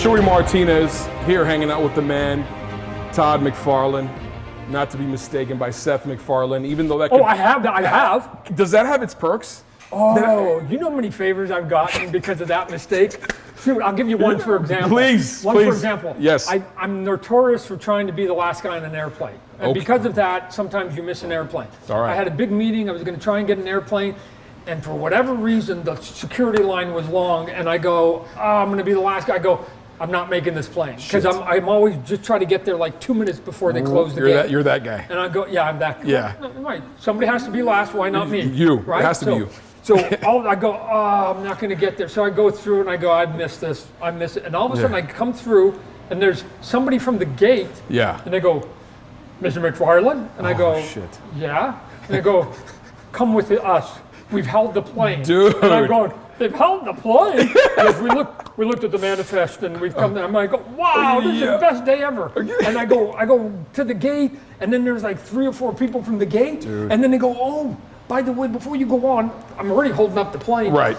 Shuey Martinez here hanging out with the man, Todd McFarlane. Not to be mistaken by Seth MacFarlane, even though that could, Oh, I have. Does that have its perks? Oh, you know how many favors I've gotten because of that mistake? Shoot, I'll give you one for example. Please, One please. for example. Yes. I'm notorious for trying to be the last guy on an airplane. And Okay. because of that, sometimes you miss an airplane. All right. I had a big meeting, I was gonna try and get an airplane, and for whatever reason, the security line was long, and I go, oh, I'm gonna be the last guy. I go, I'm not making this plane. Because Shit. I'm always just try to get there like 2 minutes before they close the gate. You're that guy. And I go, yeah, I'm that guy. Yeah. Right. Somebody has to be last, why not me? You. It Right? has to be you. So I go, oh, I'm not going to get there. So I go through and I go, I missed this. I miss it. And all of a sudden I come through and there's somebody from the gate. Yeah. And they go, Mr. McFarlane? And I go, shit. yeah. And they go, come with us. We've held the plane. Dude. And I'm going, they've held the plane? Yes, we looked at the manifest and we've come there. I'm like, wow, this is the best day ever. And I go to the gate and then there's like 3 or 4 people from the gate. Dude. And then they go, oh, by the way, before you go on, I'm already holding up the plane. Right.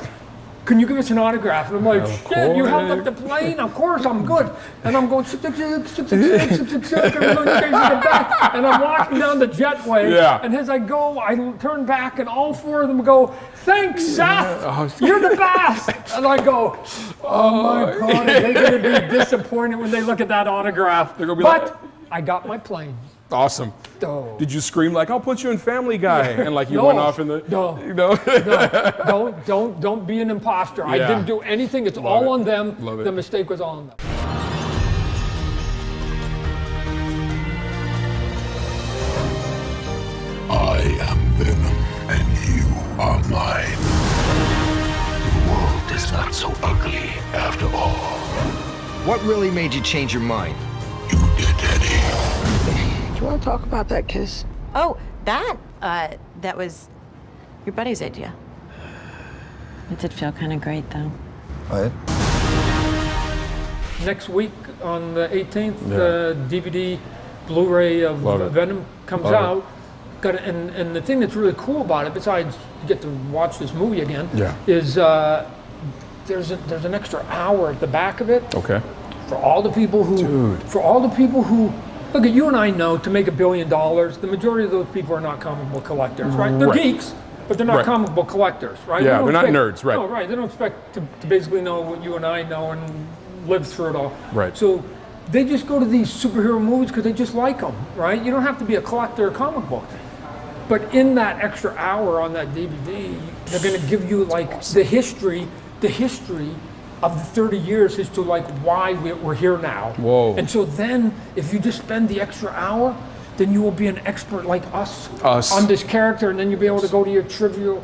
Can you give us an autograph? And I'm like, Of shit, you held course. up the plane? Of course, I'm good. And I'm going, 666, 666, 666, and I'm going, you guys are the best. And I'm walking down the jetway. Yeah. And as I go, I turn back and all 4 of them go, thanks, Seth. You're the best. And I go, oh my God, they're going to be disappointed when they look at that autograph. They're gonna be But like- I got my plane. Awesome. Oh. Did you scream like, I'll put you in Family Guy? And like you No. went off in the, No. you know? Don't be an imposter. I Yeah. didn't do anything. It's Love all it. on them. Love it. The mistake was all on them. I am Venom, and you are mine. The world is not so ugly after all. What really made you change your mind? You did, Eddie. Do you want to talk about that kiss? Oh, that was your buddy's idea. It did feel kind of great, though. What? Next week on the 18th, the DVD Blu-ray of Love it. Venom comes Love it. out. And the thing that's really cool about it, besides you get to watch this movie again, Yeah. is there's an extra hour at the back of it Okay. for all the people who look at you and I know to make $1 billion, the majority of those people are not comic book collectors, right? They're Right. geeks, but they're not Right. comic book collectors, right? Yeah, They don't they're not expect- nerds, right. No, right. They don't expect to basically know what you and I know and live through it all. Right. So they just go to these superhero movies because they just like them, right? You don't have to be a collector of comic books. But in that extra hour on that DVD, they're going to give you like the history of the 30 years as to like why we're here now. Whoa. And so then if you just spend the extra hour, then you will be an expert like us. On this character, and then you'll be able to go to your Trivial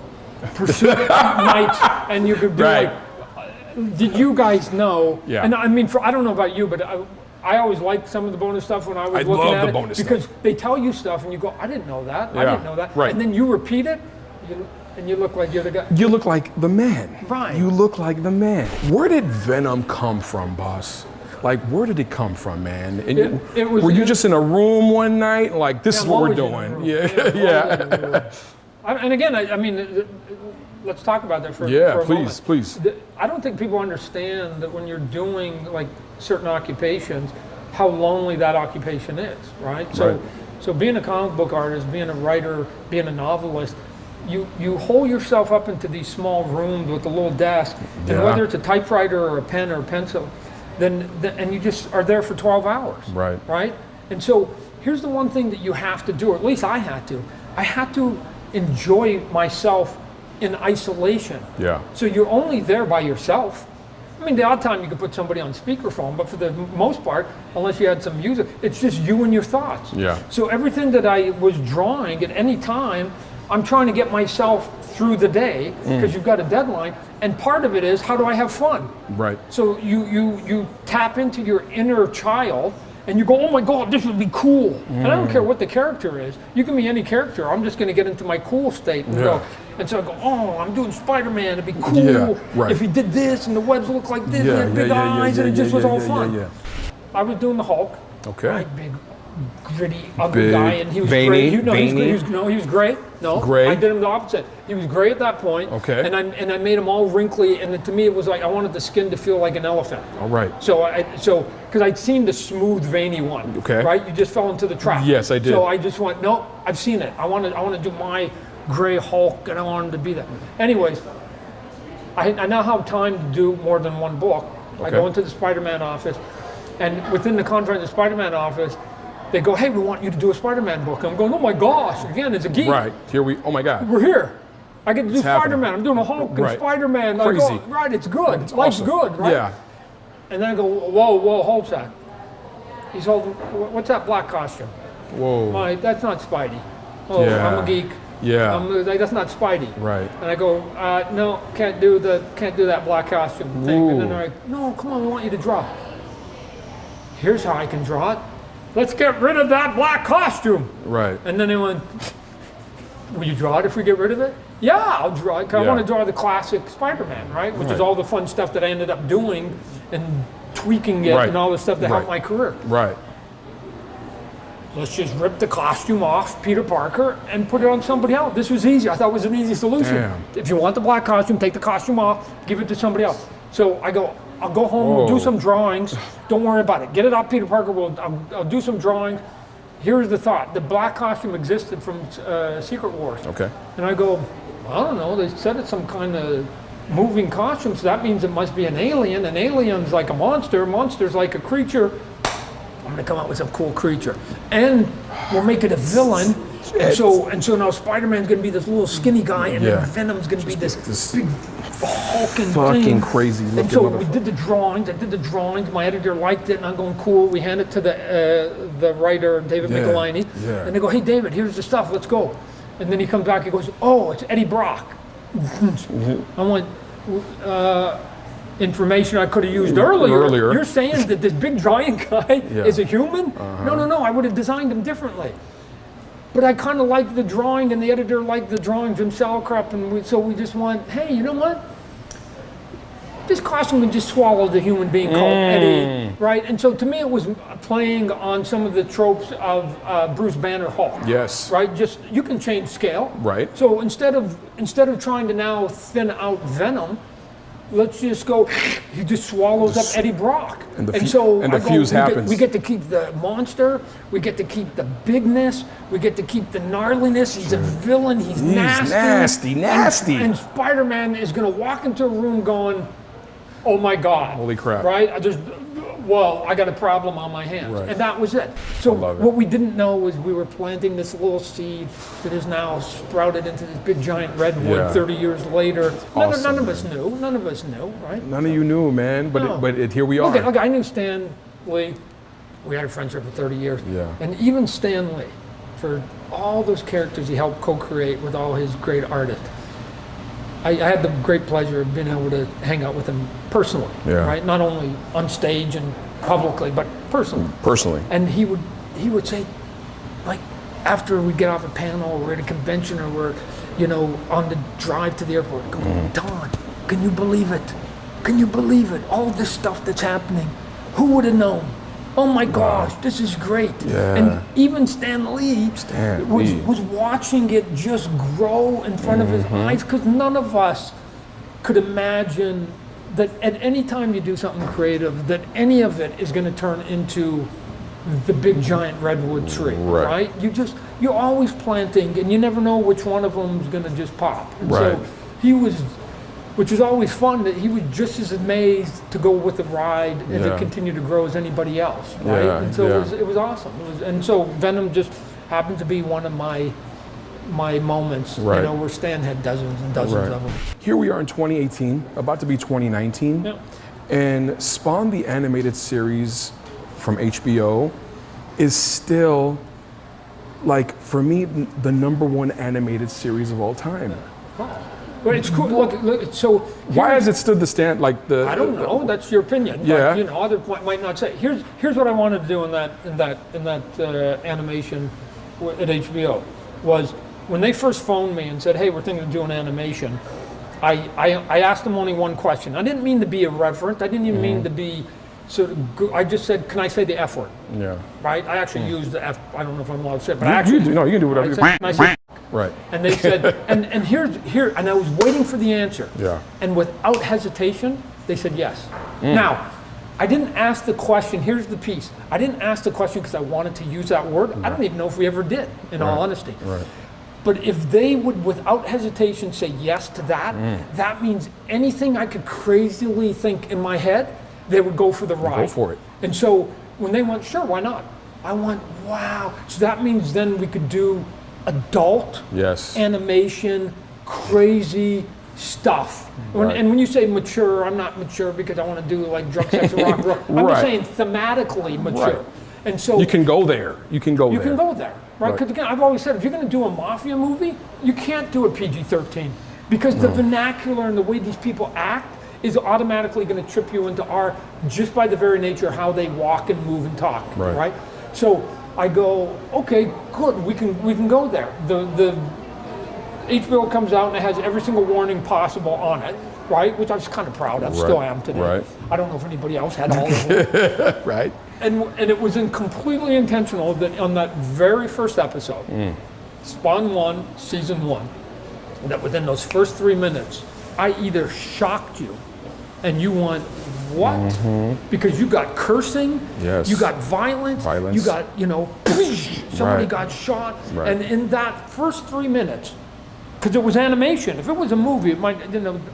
Pursuit night and you could be Right. like, did you guys know? Yeah. And I mean, I don't know about you, but I always liked some of the bonus stuff when I was I looking love at the it bonus because stuff. they tell you stuff and you go, I didn't know that. I Yeah, didn't know that. right. And then you repeat it, and you look like you're the guy. You look like the man. Right. You look like the man. Where did Venom come from, boss? Like, where did it come from, man? And It was- were you just in a room one night, like, this is I'm what we're always in a doing? room. Yeah, I'm always in a room. And again, I mean, let's talk about that for Yeah, for a please, moment. please. I don't think people understand that when you're doing like certain occupations, how lonely that occupation is, right? So, Right. so being a comic book artist, being a writer, being a novelist, you hole yourself up into these small rooms with a little desk, and Yeah. whether it's a typewriter or a pen or a pencil, and you just are there for 12 hours, Right. right? And so here's the one thing that you have to do, or at least I had to. I had to enjoy myself in isolation. Yeah. So you're only there by yourself. I mean, the odd time you could put somebody on speakerphone, but for the most part, unless you had some music, it's just you and your thoughts. Yeah. So everything that I was drawing at any time, I'm trying to get myself through the day because you've got a deadline. And part of it is, how do I have fun? Right. So you tap into your inner child and you go, oh my God, this would be cool. And I don't care what the character is. You can be any character. I'm just going to get into my cool state and go. And so I go, oh, I'm doing Spider-Man. It'd be cool Yeah, right. if he did this and the webs look like this Yeah, and he had big yeah, yeah, eyes yeah, and it just yeah, was all yeah, fun. yeah. I was doing the Hulk. Okay. My gritty, ugly Big, guy, and he was veiny, great. veiny. He was great. No, Gray? I did him the opposite. He was gray at that point. Okay. And I made him all wrinkly, and to me it was like I wanted the skin to feel like an elephant. All right. So because I'd seen the smooth, veiny one. Okay. Right? You just fell into the trap. Yes, I did. So I just went, no, I've seen it. I want to do my gray Hulk, and I want him to be that. Anyways, I now have time to do more than one book. I Okay. go into the Spider-Man office, and within the confines of the Spider-Man office, they go, hey, we want you to do a Spider-Man book. I'm going, oh my gosh, again, as a geek. Right. Here we. Oh my God. We're here. I get to do happening. Spider-Man. I'm doing a Hulk and Right. Spider-Man. I Crazy. go, right, it's good. It's Life's awesome. good, right? Yeah. And then I go, whoa, hold that. He's holding, what's that black costume? Whoa. That's not Spidey. Oh, Yeah. I'm a geek. Yeah. That's not Spidey. Right. And I go, no, can't do that black costume thing. And then they're like, no, come on, we want you to draw. Here's how I can draw it. Let's get rid of that black costume. Right. And then they went, will you draw it if we get rid of it? Yeah, I'll draw it. 'Cause I Yeah. want to draw the classic Spider-Man, right? Which is Right. all the fun stuff that I ended up doing and tweaking it Right. and all the stuff that helped Right. my career. Right. Let's just rip the costume off Peter Parker and put it on somebody else. This was easy. I thought it was an easy solution. Damn. If you want the black costume, take the costume off, give it to somebody else. So I go, I'll go home, we'll do Whoa. some drawings. Don't worry about it. Get it off Peter Parker. I'll do some drawings. Here's the thought. The black costume existed from Secret Wars. Okay. And I go, I don't know. They said it's some kind of moving costume, so that means it must be an alien. An alien's like a monster. A monster's like a creature. I'm gonna come up with some cool creature, and we'll make it a villain. And so now Spider-Man's gonna be this little skinny guy, and Yeah. then Venom's gonna be this this big hulking fucking thing. crazy And looking so we motherfucker. did the drawings. I did the drawings. My editor liked it, and I'm going cool. We hand it to the writer David Yeah, Michelini, yeah. and they go, "Hey David, here's the stuff. Let's go." And then he comes back. He goes, "Oh, it's Eddie Brock." I went. Information I could have used earlier. You're saying that this big giant guy Yeah. is a human? No. I would have designed him differently. But I kind of liked the drawing, and the editor liked the drawing, Jim Salcrop, and so we just went, hey, you know what? This costume would just swallow the human being called Eddie, right? And so to me, it was playing on some of the tropes of Bruce Banner Hulk. Yes. Right. Just you can change scale. Right. So instead of trying to now thin out Venom, let's just go. He just swallows up Eddie Brock, And the I fuse happens. We get to keep the monster. We get to keep the bigness. We get to keep the gnarliness. He's a villain. He's nasty. nasty. And Spider-Man is going to walk into a room going, "Oh my God! Holy crap. Right? I got a problem on my hands," Right. and that was it. So love it. what we didn't know was we were planting this little seed that is now sprouted into this big giant redwood. Yeah. 30 years later, awesome, none of us knew. None of us knew, right? None of you knew, man. But No. here we are. Okay, I knew Stan Lee. We had a friendship for 30 years. Yeah. And even Stan Lee, for all those characters he helped co-create with all his great artists, I had the great pleasure of being able to hang out with him personally, Yeah. right? Not only on stage and publicly, but personally. Personally. And he would say, like, after we get off a panel, or we're at a convention, or we're, on the drive to the airport, go, Don, can you believe it? Can you believe it? All this stuff that's happening. Who would have known? Oh my gosh, this is great. Yeah. And even Stan Lee was Lee. watching it just grow in front of his eyes, because none of us could imagine that at any time you do something creative, that any of it is going to turn into the big giant redwood tree, Right. right? You're always planting, and you never know which one of them is going to just pop. And Right. so he was, which was always fun, that he was just as amazed to go with the ride as Yeah. it continued to grow as anybody else, right? Yeah, And so yeah. it was awesome. And so Venom just happened to be one of my moments, Right. where Stan had dozens and dozens Right. of them. Here we are in 2018, about to be 2019. Yeah. And Spawn the Animated Series from HBO is still, like, for me, the #1 animated series of all time. But it's cool. Look. So Why has it stood the stand, like the... I don't know. That's your opinion. Yeah. But, other might not say. Here's what I wanted to do in that animation at HBO was when they first phoned me and said, "Hey, we're thinking of doing animation." I asked them only one question. I didn't mean to be irreverent. I didn't even mean to be So I just said, can I say the F word? Yeah. Right? I actually used the F. I don't know if I'm allowed to say it, but I You actually. do, no, you can do whatever I you said, want. can I say Right. And they said, and here, and I was waiting for the answer. Yeah. And without hesitation, they said yes. Now, I didn't ask the question. Here's the piece. I didn't ask the question because I wanted to use that word. I don't even know if we ever did, in all honesty. Right. But if they would, without hesitation, say yes to that, that means anything I could crazily think in my head, they would go for the ride. Go for it. And so when they went, sure, why not? I went, wow. So that means then we could do adult Yes. animation, crazy stuff. Right. And when you say mature, I'm not mature because I want to do like drug, sex, and rock and roll. I'm just Right. saying thematically mature. Right. And so You can go there. You can go you there. can go there, right? Right. Because again, I've always said, if you're going to do a mafia movie, you can't do a PG-13 because the vernacular and the way these people act is automatically going to trip you into R just by the very nature of how they walk and move and talk, Right. right? So I go, okay, good, we can go there. The HBO comes out and it has every single warning possible on it, right? Which I was kind of proud of, still am today. Right. I don't know if anybody else had all of them. Right. And it was completely intentional that on that very first episode, Spawn 1, Season 1, that within those first 3 minutes, I either shocked you and you went, what? Because you got cursing, Yes. you got violence, Violence. you got, somebody Right. got shot. Right. And in that first 3 minutes, because it was animation. If it was a movie, it might,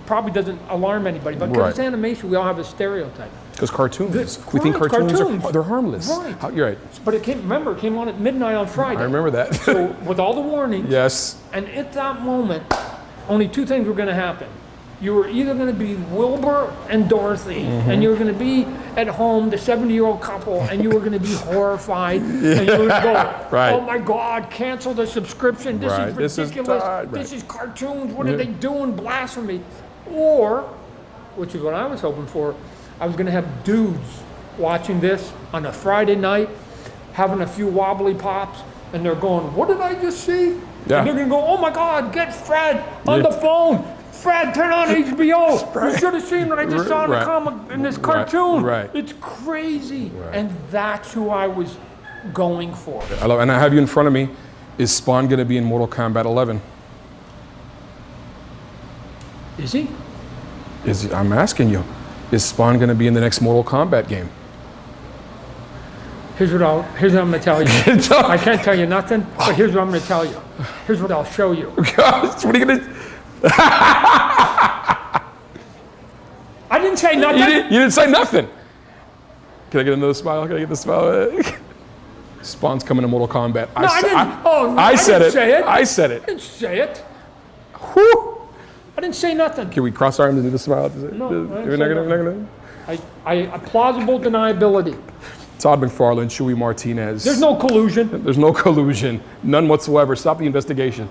probably doesn't alarm anybody. But because it's Right. animation, we all have a stereotype. Because cartoons. We think Correct, cartoons, cartoons. they're harmless. Right. You're right. But it came on at midnight on Friday. I remember that. So with all the warnings, Yes. and at that moment, only two things were going to happen. You were either going to be Wilbur and Dorothy, and you were going to be at home, the 70-year-old couple, and you were going to be horrified, and you were going to go, Right. oh my God, cancel the subscription, this Right. is This is ridiculous, right. this is cartoons, what are Yeah. they doing, blasphemy. Or, which is what I was hoping for, I was going to have dudes watching this on a Friday night, having a few wobbly pops, and they're going, what did I just see? Yeah. And they're going to go, oh my God, get Fred on Yeah. the phone. Fred, turn on HBO. You should have seen what I just saw in the Right. comic, in this cartoon. Right. It's crazy. Right. And that's who I was going for. I love, and I have you in front of me. Is Spawn going to be in Mortal Kombat 11? Is he? I'm asking you. Is Spawn going to be in the next Mortal Kombat game? Here's what I'm going to tell you. I can't tell you nothing, but here's what I'm going to tell you. Here's what I'll show you. Gosh, what are you going to... I didn't say nothing. You didn't say nothing. Can I get another smile? Can I get the smile? Spawn's coming to Mortal Kombat. No, I didn't. Oh, no, I said didn't it. say it. I said it. I didn't say it. Whew. I didn't say nothing. Can we cross arms and do the smile? No, I didn't You're say not nothing. gonna. I plausible deniability. Todd McFarlane, Shuey Martinez. There's no collusion. There's no collusion, none whatsoever. Stop the investigation.